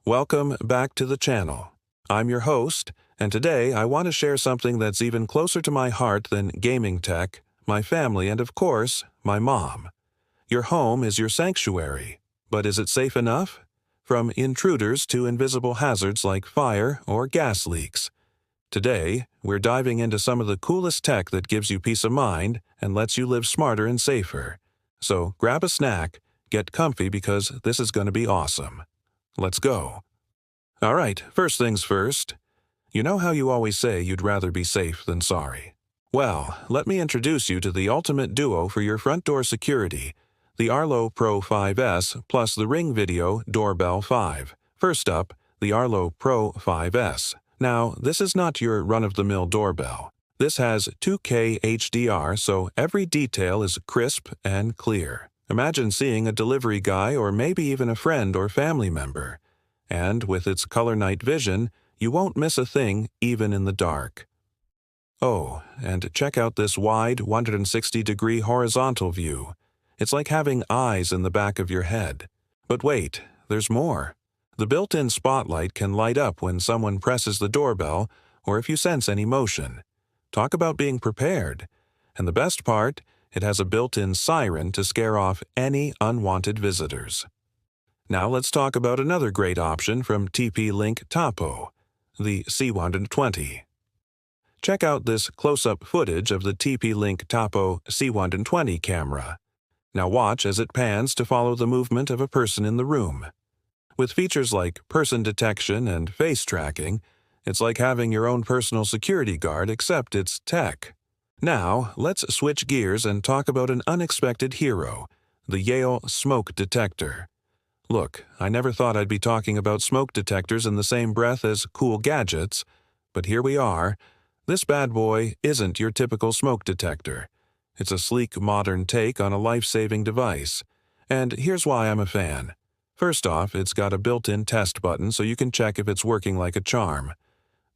Welcome back to the channel. I'm your host, and today I want to share something that's even closer to my heart than gaming tech, my family, and of course, my mom. Your home is your sanctuary, but is it safe enough? From intruders to invisible hazards like fire or gas leaks. Today, we're diving into some of the coolest tech that gives you peace of mind and lets you live smarter and safer. So grab a snack, get comfy because this is going to be awesome. Let's go. All right, first things first. You know how you always say you'd rather be safe than sorry? Well, let me introduce you to the ultimate duo for your front door security, the Arlo Pro 5S plus the Ring Video Doorbell 5. First up, the Arlo Pro 5S. Now, this is not your run-of-the-mill doorbell. This has 2K HDR, so every detail is crisp and clear. Imagine seeing a delivery guy or maybe even a friend or family member. And with its color night vision, you won't miss a thing even in the dark. Oh, and check out this wide 160-degree horizontal view. It's like having eyes in the back of your head. But wait, there's more. The built-in spotlight can light up when someone presses the doorbell or if you sense any motion. Talk about being prepared. And the best part, it has a built-in siren to scare off any unwanted visitors. Now let's talk about another great option from TP-Link Topo, the C120. Check out this close-up footage of the TP-Link Topo C120 camera. Now watch as it pans to follow the movement of a person in the room. With features like person detection and face tracking, it's like having your own personal security guard except it's tech. Now, let's switch gears and talk about an unexpected hero, the Yale smoke detector. Look, I never thought I'd be talking about smoke detectors in the same breath as cool gadgets, but here we are. This bad boy isn't your typical smoke detector. It's a sleek, modern take on a life-saving device. And here's why I'm a fan. First off, it's got a built-in test button so you can check if it's working like a charm.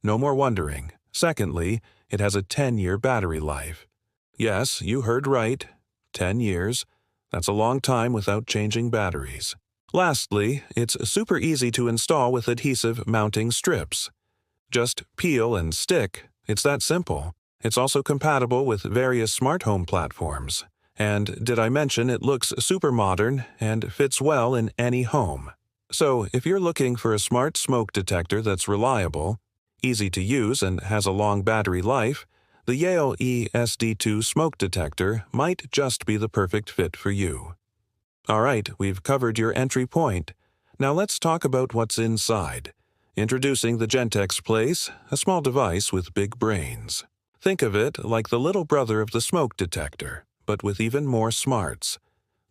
No more wondering. Secondly, it has a 10-year battery life. Yes, you heard right. 10 years. That's a long time without changing batteries. Lastly, it's super easy to install with adhesive mounting strips. Just peel and stick. It's that simple. It's also compatible with various smart home platforms. And did I mention it looks super modern and fits well in any home? So if you're looking for a smart smoke detector that's reliable, easy to use, and has a long battery life, the Yale ESD2 smoke detector might just be the perfect fit for you. All right, we've covered your entry point. Now let's talk about what's inside. Introducing the Gentex Place, a small device with big brains. Think of it like the little brother of the smoke detector, but with even more smarts.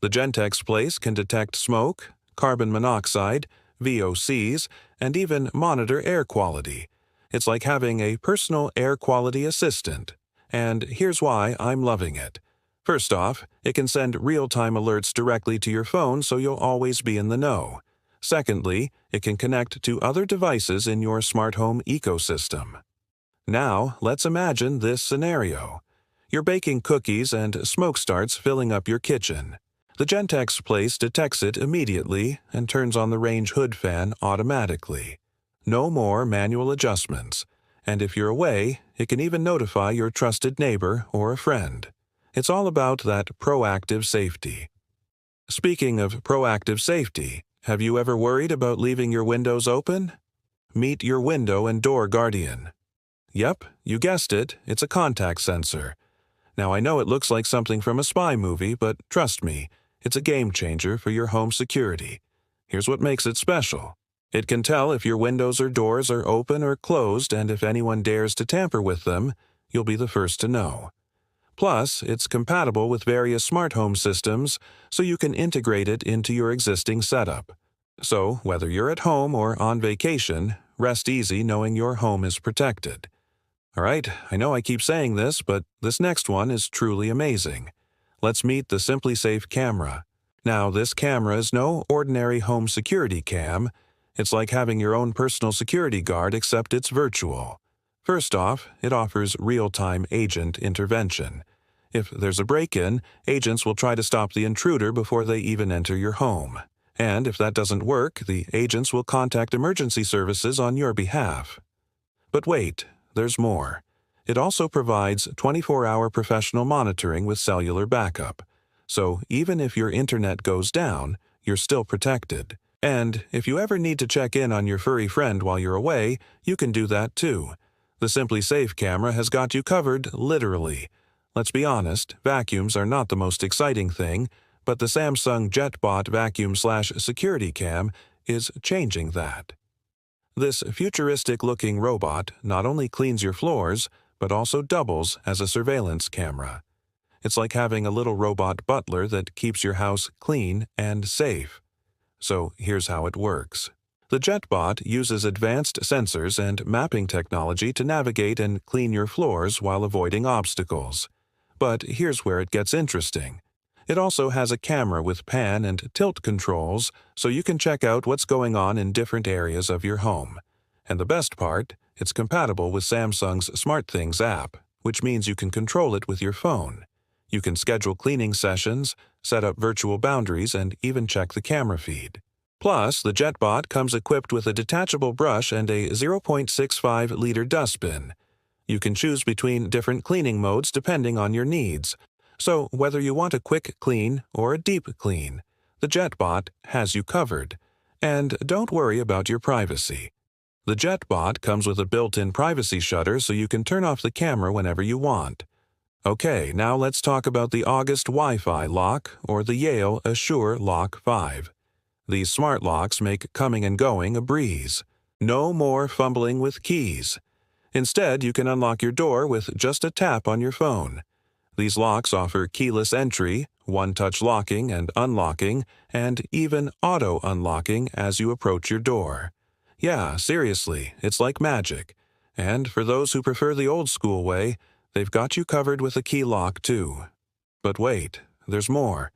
The Gentex Place can detect smoke, carbon monoxide, VOCs, and even monitor air quality. It's like having a personal air quality assistant. And here's why I'm loving it. First off, it can send real-time alerts directly to your phone so you'll always be in the know. Secondly, it can connect to other devices in your smart home ecosystem. Now, let's imagine this scenario. You're baking cookies and smoke starts filling up your kitchen. The Gentex Place detects it immediately and turns on the range hood fan automatically. No more manual adjustments. And if you're away, it can even notify your trusted neighbor or a friend. It's all about that proactive safety. Speaking of proactive safety, have you ever worried about leaving your windows open? Meet your window and door guardian. Yep, you guessed it, it's a contact sensor. Now I know it looks like something from a spy movie, but trust me, it's a game changer for your home security. Here's what makes it special. It can tell if your windows or doors are open or closed, and if anyone dares to tamper with them, you'll be the first to know. Plus, it's compatible with various smart home systems, so you can integrate it into your existing setup. So, whether you're at home or on vacation, rest easy knowing your home is protected. All right, I know I keep saying this, but this next one is truly amazing. Let's meet the SimpliSafe camera. Now, this camera is no ordinary home security cam. It's like having your own personal security guard, except it's virtual. First off, it offers real-time agent intervention. If there's a break-in, agents will try to stop the intruder before they even enter your home. And if that doesn't work, the agents will contact emergency services on your behalf. But wait, there's more. It also provides 24-hour professional monitoring with cellular backup. So even if your internet goes down, you're still protected. And if you ever need to check in on your furry friend while you're away, you can do that too. The Simply Safe camera has got you covered, literally. Let's be honest, vacuums are not the most exciting thing, but the Samsung JetBot Vacuum/Security Cam is changing that. This futuristic-looking robot not only cleans your floors, but also doubles as a surveillance camera. It's like having a little robot butler that keeps your house clean and safe. So here's how it works. The JetBot uses advanced sensors and mapping technology to navigate and clean your floors while avoiding obstacles. But here's where it gets interesting. It also has a camera with pan and tilt controls, so you can check out what's going on in different areas of your home. And the best part, it's compatible with Samsung's SmartThings app, which means you can control it with your phone. You can schedule cleaning sessions, set up virtual boundaries, and even check the camera feed. Plus, the JetBot comes equipped with a detachable brush and a 0.65-liter dustbin. You can choose between different cleaning modes depending on your needs. So whether you want a quick clean or a deep clean, the JetBot has you covered. And don't worry about your privacy. The JetBot comes with a built-in privacy shutter so you can turn off the camera whenever you want. Okay, now let's talk about the August Wi-Fi lock or the Yale Assure Lock 5. These smart locks make coming and going a breeze. No more fumbling with keys. Instead, you can unlock your door with just a tap on your phone. These locks offer keyless entry, one-touch locking and unlocking, and even auto-unlocking as you approach your door. Yeah, seriously, it's like magic. And for those who prefer the old-school way, they've got you covered with a key lock too. But wait, there's more.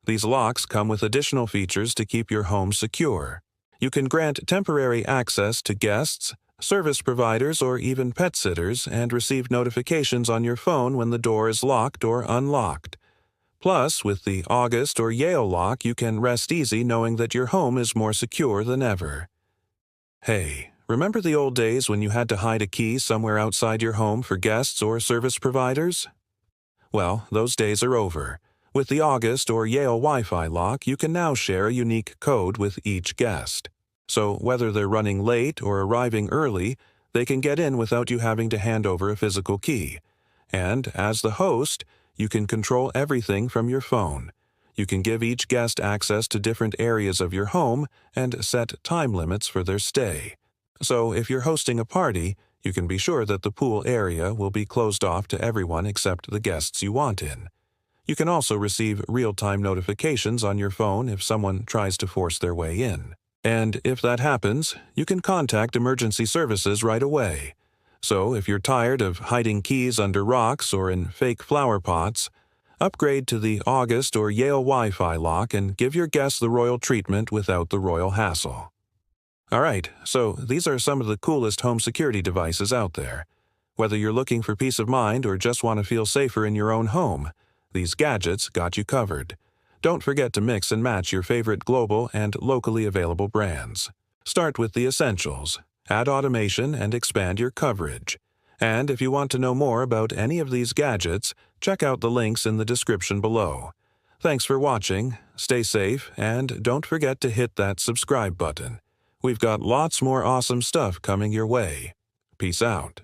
These locks come with additional features to keep your home secure. You can grant temporary access to guests, service providers, or even pet sitters and receive notifications on your phone when the door is locked or unlocked. Plus, with the August or Yale lock, you can rest easy knowing that your home is more secure than ever. Hey, remember the old days when you had to hide a key somewhere outside your home for guests or service providers? Well, those days are over. With the August or Yale Wi-Fi lock, you can now share a unique code with each guest. So whether they're running late or arriving early, they can get in without you having to hand over a physical key. And as the host, you can control everything from your phone. You can give each guest access to different areas of your home and set time limits for their stay. So if you're hosting a party, you can be sure that the pool area will be closed off to everyone except the guests you want in. You can also receive real-time notifications on your phone if someone tries to force their way in. And if that happens, you can contact emergency services right away. So if you're tired of hiding keys under rocks or in fake flower pots, upgrade to the August or Yale Wi-Fi lock and give your guests the royal treatment without the royal hassle. Alright, so these are some of the coolest home security devices out there. Whether you're looking for peace of mind or just want to feel safer in your own home, these gadgets got you covered. Don't forget to mix and match your favorite global and locally available brands. Start with the essentials, add automation, and expand your coverage. And if you want to know more about any of these gadgets, check out the links in the description below. Thanks for watching, stay safe, and don't forget to hit that subscribe button. We've got lots more awesome stuff coming your way. Peace out.